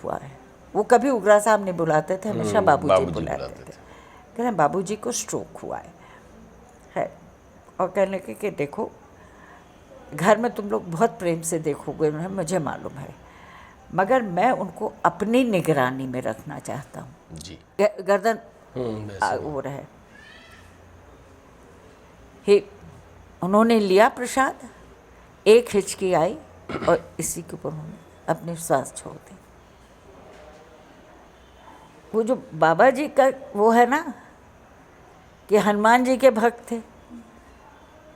हुआ है। वो कभी उग्रा साहब नहीं बुलाते थे, हमेशा बाबूजी बाबूजी बुलाते बुलाते थे। कह रहे बाबूजी को स्ट्रोक हुआ है। और कहने लगे कि देखो घर में तुम लोग बहुत प्रेम से देखोगे, मुझे मालूम है, मगर मैं उनको अपनी निगरानी में रखना चाहता हूँ जी। गर्दन वो रहे ही। उन्होंने लिया प्रसाद, एक हिचकी आई और इसी के ऊपर उन्होंने अपनी सांस छोड़ दी। वो जो बाबा जी का वो है ना कि हनुमान जी के भक्त थे,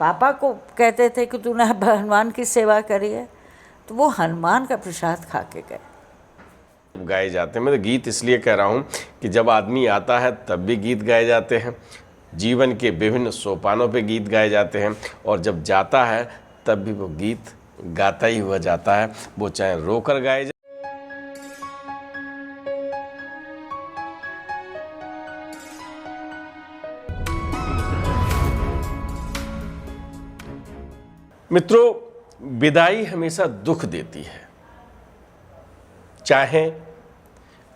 पापा को कहते थे कि तूने हनुमान की सेवा करी है, तो वो हनुमान का प्रसाद खा के गए। गाए जाते हैं, मैं तो गीत इसलिए कह रहा हूँ कि जब आदमी आता है तब भी गीत गाए जाते हैं, जीवन के विभिन्न सोपानों पे गीत गाए जाते हैं, और जब जाता है तब भी वो गीत गाता ही हुआ जाता है, वो चाहे रोकर गाए जाए। मित्रों, विदाई हमेशा दुख देती है। चाहे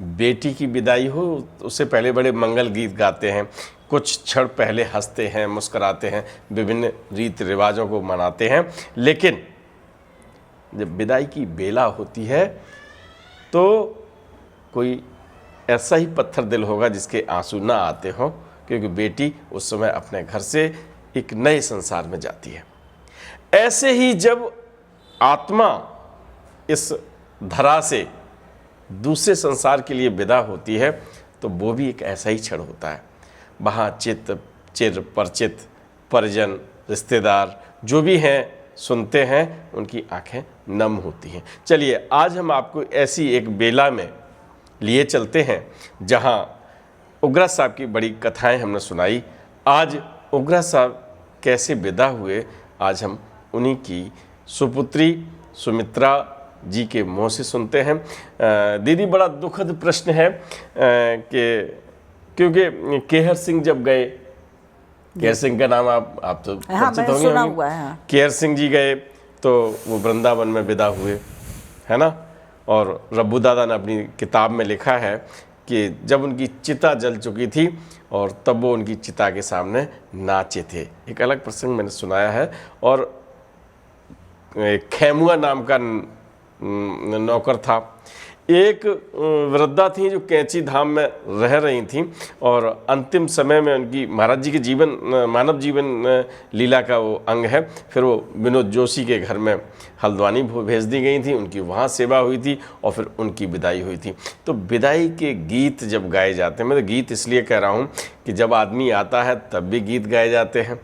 बेटी की विदाई हो, उससे पहले बड़े मंगल गीत गाते हैं, कुछ क्षण पहले हंसते हैं, मुस्कुराते हैं, विभिन्न रीति रिवाजों को मनाते हैं, लेकिन जब विदाई की बेला होती है तो कोई ऐसा ही पत्थर दिल होगा जिसके आंसू ना आते हों, क्योंकि बेटी उस समय अपने घर से एक नए संसार में जाती है। ऐसे ही जब आत्मा इस धरा से दूसरे संसार के लिए विदा होती है तो वो भी एक ऐसा ही क्षण होता है। वहाँ चित्त चिर परिचित परिजन रिश्तेदार जो भी हैं सुनते हैं, उनकी आंखें नम होती हैं। चलिए आज हम आपको ऐसी एक बेला में लिए चलते हैं जहाँ उग्रा साहब की बड़ी कथाएं हमने सुनाई। आज उग्रा साहब कैसे विदा हुए, आज हम उन्हीं की सुपुत्री सुमित्रा जी के मुँह से सुनते हैं। दीदी, बड़ा दुखद प्रश्न है कि क्योंकि केहर सिंह जब गए, केहर सिंह का नाम आप तो परिचित होंगे, सुना हुआ है। केहर सिंह जी गए तो वो वृंदावन में विदा हुए, है ना। और रब्बू दादा ने अपनी किताब में लिखा है कि जब उनकी चिता जल चुकी थी और तब वो उनकी चिता के सामने नाचे थे। एक अलग प्रसंग मैंने सुनाया है। और खेमुआ नाम का नौकर था, एक वृद्धा थी जो कैंची धाम में रह रही थी, और अंतिम समय में उनकी महाराज जी के जीवन मानव जीवन लीला का वो अंग है। फिर वो विनोद जोशी के घर में हल्द्वानी भेज दी गई थी, उनकी वहाँ सेवा हुई थी और फिर उनकी विदाई हुई थी। तो विदाई के गीत जब गाए जाते हैं, मैं तो गीत इसलिए कह रहा हूँ कि जब आदमी आता है तब भी गीत गाए जाते हैं,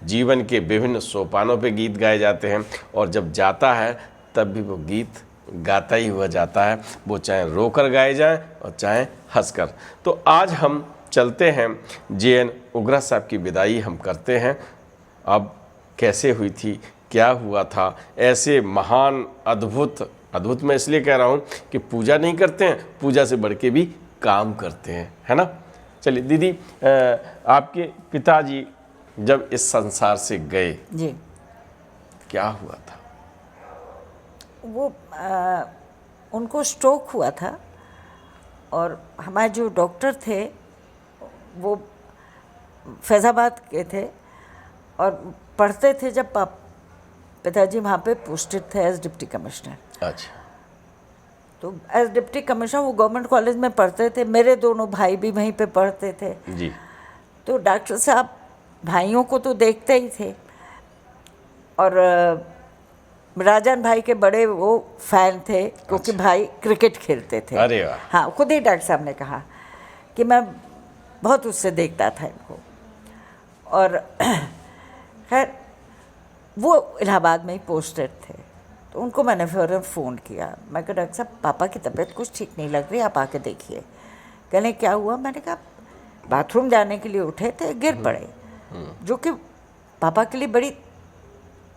जीवन के विभिन्न सोपानों पे गीत गाए जाते हैं, और जब जाता है तब भी वो गीत गाता ही हुआ जाता है, वो चाहे रोकर गाए जाए और चाहे हंसकर। तो आज हम चलते हैं जे.एन. उग्रा साहब की विदाई हम करते हैं। अब कैसे हुई थी, क्या हुआ था, ऐसे महान अद्भुत मैं इसलिए कह रहा हूँ कि पूजा नहीं करते हैं, पूजा से बढ़ के भी काम करते हैं, है ना। चलिए दीदी, आपके पिताजी जब इस संसार से गए जी, क्या हुआ था? वो उनको स्ट्रोक हुआ था, और हमारे जो डॉक्टर थे वो फैज़ाबाद के थे और पढ़ते थे जब पिताजी वहाँ पे पोस्टेड थे एज डिप्टी कमिश्नर। अच्छा। तो एज डिप्टी कमिश्नर वो गवर्नमेंट कॉलेज में पढ़ते थे, मेरे दोनों भाई भी वहीं पे पढ़ते थे जी। तो डॉक्टर साहब भाइयों को तो देखते ही थे, और राजन भाई के बड़े वो फैन थे, क्योंकि भाई क्रिकेट खेलते थे। अरे वाह। हाँ, खुद ही डॉक्टर साहब ने कहा कि मैं बहुत उससे देखता था इनको। और खैर वो इलाहाबाद में ही पोस्टेड थे, तो उनको मैंने फ़ौरन फ़ोन किया। मैं कहा डॉक्टर साहब पापा की तबीयत कुछ ठीक नहीं लग रही, आप आके देखिए। कहने क्या हुआ? मैंने कहा बाथरूम जाने के लिए उठे थे, गिर पड़े, जो कि पापा के लिए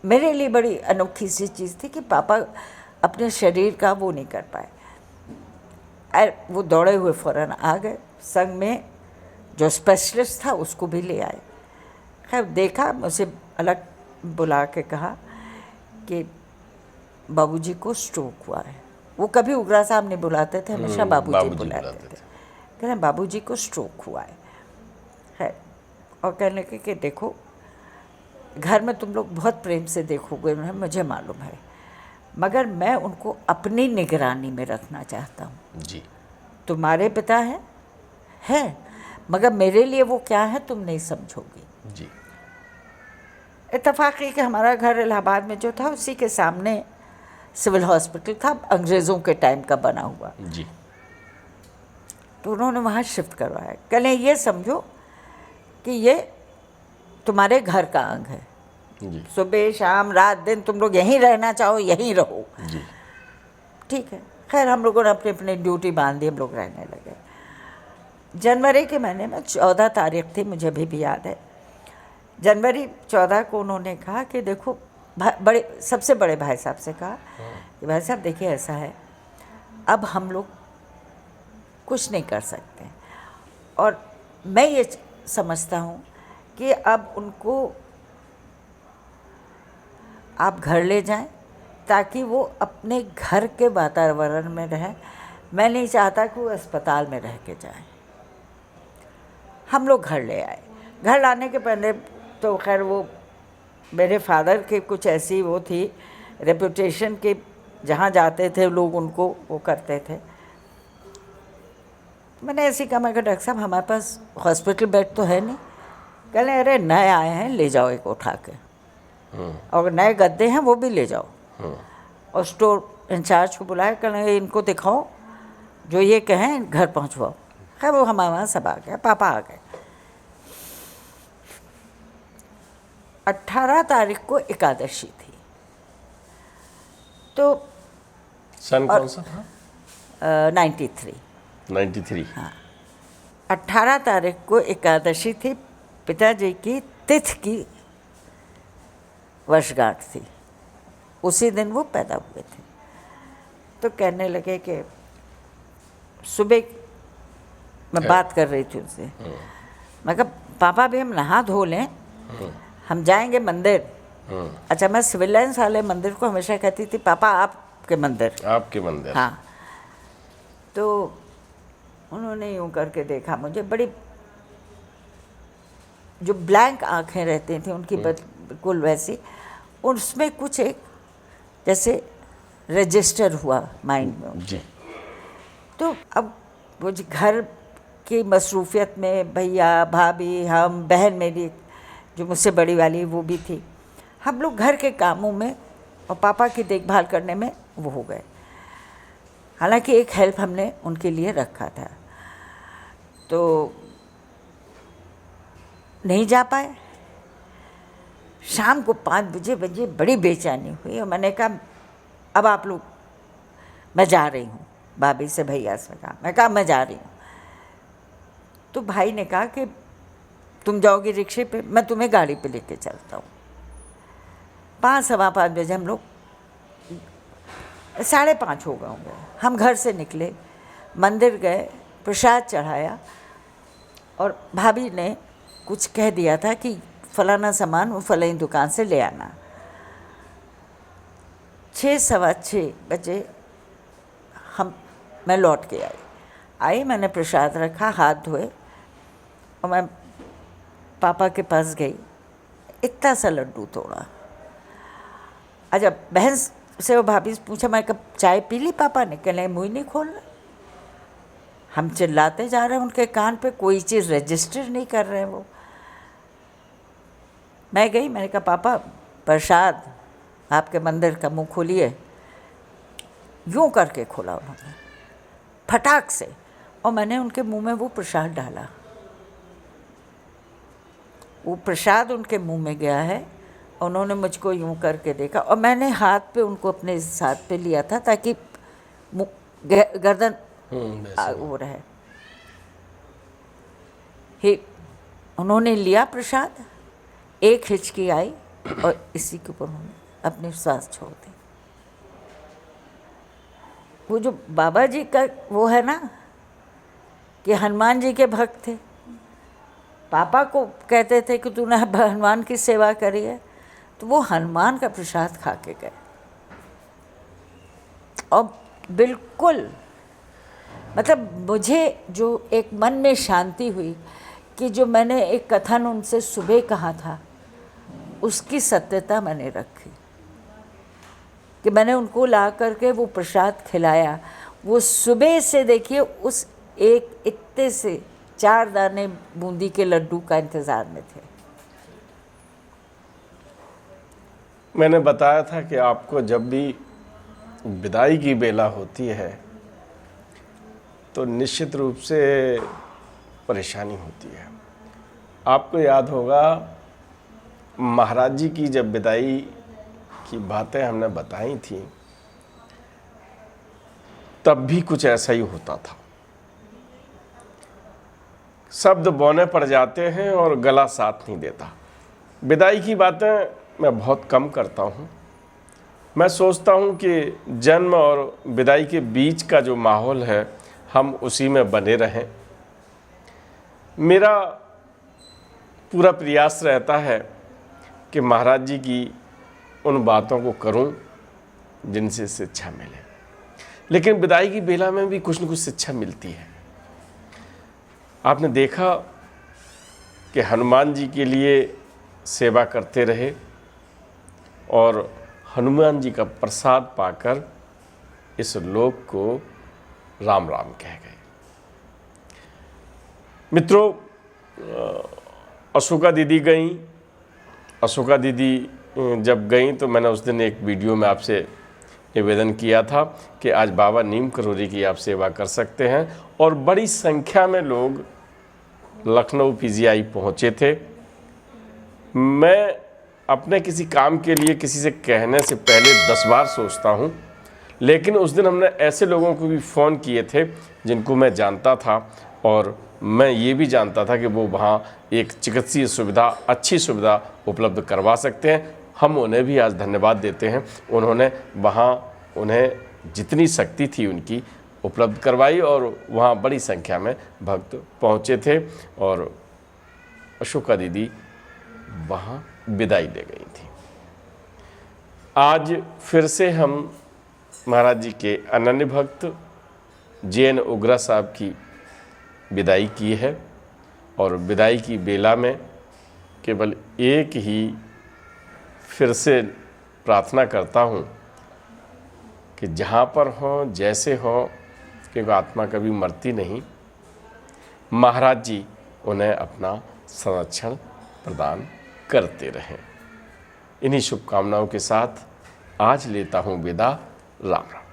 मेरे लिए बड़ी अनोखी सी चीज़ थी कि पापा अपने शरीर का वो नहीं कर पाए। वो दौड़े हुए फ़ौरन आ गए, संग में जो स्पेशलिस्ट था उसको भी ले आए। खैर देखा, मुझे अलग बुला के कहा कि बाबूजी को स्ट्रोक हुआ है। वो कभी उग्रा साहब नहीं बुलाते थे, हमेशा बाबूजी बाबूजी बुलाते बुलाते थे। कह रहे बाबूजी को स्ट्रोक हुआ है। और कहने के कि देखो घर में तुम लोग बहुत प्रेम से देखोगे, मुझे मालूम है, मगर मैं उनको अपनी निगरानी में रखना चाहता हूँ। जी। तुम्हारे पिता है, मगर मेरे लिए वो क्या है तुम नहीं समझोगे। जी। इत्तेफाक कि हमारा घर इलाहाबाद में जो था उसी के सामने सिविल हॉस्पिटल था, अंग्रेज़ों के टाइम का बना हुआ। जी। तो उन्होंने वहाँ शिफ्ट करवाया। कहले ये समझो कि ये तुम्हारे घर का अंग है, जी। सुबह शाम रात दिन तुम लोग यहीं रहना चाहो यहीं रहो। जी। ठीक है। खैर हम लोगों ने अपनी अपनी ड्यूटी बांध दी, हम लोग रहने लगे। जनवरी के महीने में 14 तारीख थी, मुझे अभी भी याद है। जनवरी 14 को उन्होंने कहा कि देखो सबसे बड़े भाई साहब से कहा कि भाई साहब देखिए ऐसा है, अब हम लोग कुछ नहीं कर सकते, और मैं ये समझता हूँ कि अब उनको आप घर ले जाएं ताकि वो अपने घर के वातावरण में रहें। मैं नहीं चाहता कि वो अस्पताल में रह के जाएं। हम लोग घर ले आए। घर लाने के पहले तो खैर वो मेरे फादर के कुछ ऐसी वो थी रेपुटेशन के, जहाँ जाते थे लोग उनको वो करते थे। मैंने ऐसे कहा, मैं कहा डॉक्टर साहब हमारे पास हॉस्पिटल बेड तो है नहीं। कहले अरे नए आए हैं, ले जाओ एक उठा के, और नए गद्दे हैं वो भी ले जाओ। और स्टोर इंचार्ज को बुलाया, कहले इनको दिखाओ, जो ये कहें घर पहुँचवाओ। खैर वो हमारे वहाँ सब आ गया, पापा आ गए। 18 तारीख को एकादशी थी। तो सन कौन सा था? 93। 93। हाँ, 18 तारीख को एकादशी थी, पिताजी की तिथि की वर्षगांठ थी, उसी दिन वो पैदा हुए थे। तो कहने लगे कि सुबह मैं बात कर रही थी उनसे, मैं कहा पापा भी हम नहा धो लें, हम जाएंगे मंदिर। अच्छा, मैं सिविल लाइन्स वाले मंदिर को हमेशा कहती थी पापा आपके मंदिर। आपके मंदिर। हाँ। तो उन्होंने यूँ करके देखा मुझे, बड़ी जो ब्लैंक आंखें रहती थी उनकी बिल्कुल वैसी, उसमें कुछ एक जैसे रजिस्टर हुआ माइंड में। जी। तो अब वो घर की मसरूफियत में भैया भाभी हम बहन मेरी जो मुझसे बड़ी वाली वो भी थी, हम लोग घर के कामों में और पापा की देखभाल करने में वो हो गए। हालांकि एक हेल्प हमने उनके लिए रखा था, तो नहीं जा पाए। शाम को 5 बजे बड़ी बेचैनी हुई और मैंने कहा अब आप लोग, मैं जा रही हूँ। भाभी से भैया से कहा, मैं कहा मैं जा रही हूँ। तो भाई ने कहा कि तुम जाओगी रिक्शे पे, मैं तुम्हें गाड़ी पे लेके चलता हूँ। 5 सवा 5 बजे हम लोग, 5:30 हो गए होंगे, हम घर से निकले, मंदिर गए, प्रसाद चढ़ाया, और भाभी ने कुछ कह दिया था कि फलाना सामान वो फलानी दुकान से ले आना। 6 सवा 6 बजे मैं लौट के आई, मैंने प्रसाद रखा, हाथ धोए, और मैं पापा के पास गई, इतना सा लड्डू तोड़ा। अच्छा, बहन से वो भाभी से पूछा, मैं कब चाय पी ली पापा ने? कहले मुँह नहीं खोलना। हम चिल्लाते जा रहे हैं उनके कान पे, कोई चीज़ रजिस्टर नहीं कर रहे हैं वो। मैं गई, मैंने कहा पापा प्रसाद आपके मंदिर का, मुँह खोलिए। यूँ करके खोला उन्होंने फटाक से, और मैंने उनके मुंह में वो प्रसाद डाला। वो प्रसाद उनके मुंह में गया है, और उन्होंने मुझको यूँ करके देखा, और मैंने हाथ पे उनको अपने हाथ पे लिया था ताकि गर्दन वो रहे। उन्होंने लिया प्रसाद, एक हिचकी आई, और इसी के ऊपर उन्होंने अपनी सांस छोड़ दी। वो जो बाबा जी का वो है ना कि हनुमान जी के भक्त थे, पापा को कहते थे कि तूने हनुमान की सेवा करी है, तो वो हनुमान का प्रसाद खा के गए। और बिल्कुल, मतलब मुझे जो एक मन में शांति हुई कि जो मैंने एक कथन उनसे सुबह कहा था उसकी सत्यता मैंने रखी, कि मैंने उनको ला करके वो प्रसाद खिलाया। वो सुबह से देखिए उस एक इतने से 4 दाने बूंदी के लड्डू का इंतज़ार में थे। मैंने बताया था कि आपको जब भी विदाई की बेला होती है तो निश्चित रूप से परेशानी होती है। आपको याद होगा महाराज जी की जब विदाई की बातें हमने बताई थी तब भी कुछ ऐसा ही होता था। शब्द बौने पड़ जाते हैं और गला साथ नहीं देता। विदाई की बातें मैं बहुत कम करता हूँ। मैं सोचता हूँ कि जन्म और विदाई के बीच का जो माहौल है हम उसी में बने रहें। मेरा पूरा प्रयास रहता है कि महाराज जी की उन बातों को करूं जिनसे शिक्षा मिले, लेकिन विदाई की बेला में भी कुछ न कुछ शिक्षा मिलती है। आपने देखा कि हनुमान जी के लिए सेवा करते रहे और हनुमान जी का प्रसाद पाकर इस लोक को राम राम कह गए। मित्रों, अशोका दीदी गई। अशोका दीदी जब गई तो मैंने उस दिन एक वीडियो में आपसे निवेदन किया था कि आज बाबा नीम करोरी की आप सेवा कर सकते हैं, और बड़ी संख्या में लोग लखनऊ पीजीआई पहुंचे थे। मैं अपने किसी काम के लिए किसी से कहने से पहले 10 बार सोचता हूं, लेकिन उस दिन हमने ऐसे लोगों को भी फ़ोन किए थे जिनको मैं जानता था और मैं ये भी जानता था कि वो वहाँ एक चिकित्सीय सुविधा, अच्छी सुविधा उपलब्ध करवा सकते हैं। हम उन्हें भी आज धन्यवाद देते हैं। उन्होंने वहाँ उन्हें जितनी शक्ति थी उनकी उपलब्ध करवाई और वहाँ बड़ी संख्या में भक्त पहुँचे थे और अशोका दीदी वहाँ विदाई ले गई थी। आज फिर से हम महाराज जी के अनन्य भक्त JN उग्रा साहब की विदाई की है, और विदाई की बेला में केवल एक ही फिर से प्रार्थना करता हूँ कि जहाँ पर हो, जैसे हो, क्योंकि आत्मा कभी मरती नहीं, महाराज जी उन्हें अपना संरक्षण प्रदान करते रहें। इन्हीं शुभकामनाओं के साथ आज लेता हूँ विदा। राम राम।